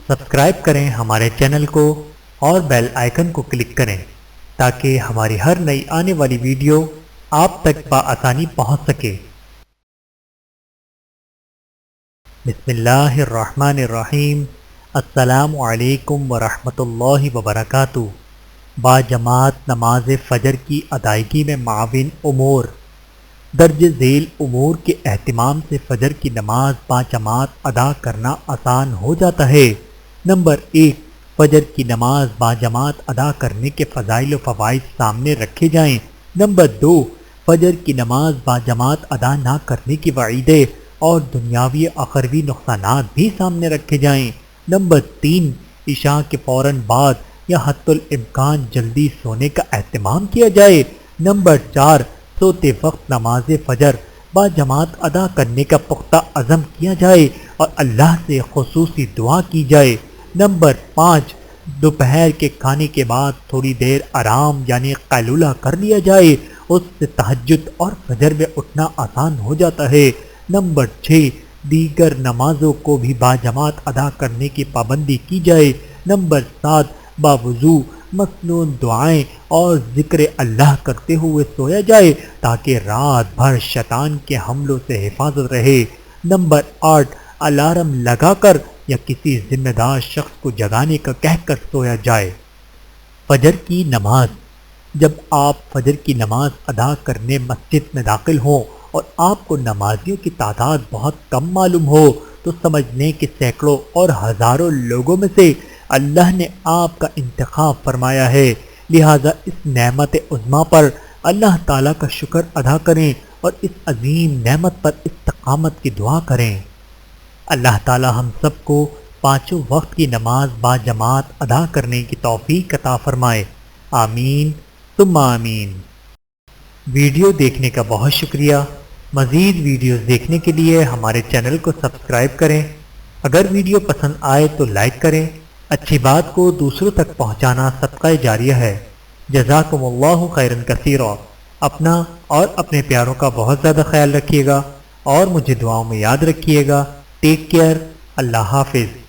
Subscribe کریں ہمارے channel کو اور بیل آئیکن کو کلک کریں تاکہ ہماری ہر نئی آنے والی ویڈیو آپ تک بآسانی پہنچ سکے۔ بسم اللہ الرحمن الرحیم۔ السلام علیکم ورحمۃ اللہ وبرکاتہ۔ باجماعت نماز فجر کی ادائیگی میں معاون امور۔ درج ذیل امور کے اہتمام سے فجر کی نماز باجماعت ادا کرنا آسان ہو جاتا ہے۔ نمبر 1، فجر کی نماز باجماعت ادا کرنے کے فضائل و فوائد سامنے رکھے جائیں۔ نمبر 2، فجر کی نماز باجماعت ادا نہ کرنے کی وعیدیں اور دنیاوی اخروی نقصانات بھی سامنے رکھے جائیں۔ نمبر 3، عشاء کے فوراً بعد یا حتی الامکان جلدی سونے کا اہتمام کیا جائے۔ نمبر 4، سوتے وقت نماز فجر باجماعت ادا کرنے کا پختہ عزم کیا جائے اور اللہ سے خصوصی دعا کی جائے۔ نمبر 5، دوپہر کے کھانے کے بعد تھوڑی دیر آرام یعنی قیلولہ کر لیا جائے، اس سے تہجد اور فجر میں اٹھنا آسان ہو جاتا ہے۔ نمبر 6، دیگر نمازوں کو بھی باجماعت ادا کرنے کی پابندی کی جائے۔ نمبر 7، باوضو مسنون دعائیں اور ذکر اللہ کرتے ہوئے سویا جائے تاکہ رات بھر شیطان کے حملوں سے حفاظت رہے۔ نمبر 8، الارم لگا کر یا کسی ذمہ دار شخص کو جگانے کا کہہ کر سویا جائے۔ فجر کی نماز۔ جب آپ فجر کی نماز ادا کرنے مسجد میں داخل ہوں اور آپ کو نمازیوں کی تعداد بہت کم معلوم ہو تو سمجھ لیں کہ سینکڑوں اور ہزاروں لوگوں میں سے اللہ نے آپ کا انتخاب فرمایا ہے، لہٰذا اس نعمت عظمیٰ پر اللہ تعالیٰ کا شکر ادا کریں اور اس عظیم نعمت پر استقامت کی دعا کریں۔ اللہ تعالیٰ ہم سب کو 5 وقت کی نماز باجماعت ادا کرنے کی توفیق عطا فرمائے، آمین ثم آمین۔ ویڈیو دیکھنے کا بہت شکریہ۔ مزید ویڈیوز دیکھنے کے لیے ہمارے چینل کو سبسکرائب کریں۔ اگر ویڈیو پسند آئے تو لائک کریں۔ اچھی بات کو دوسروں تک پہنچانا صدقہ جاریہ ہے۔ جزاکم اللہ خیرا کثیرا۔ اپنا اور اپنے پیاروں کا بہت زیادہ خیال رکھیے گا اور مجھے دعاؤں میں یاد رکھیے گا۔ Take care. اللہ حافظ۔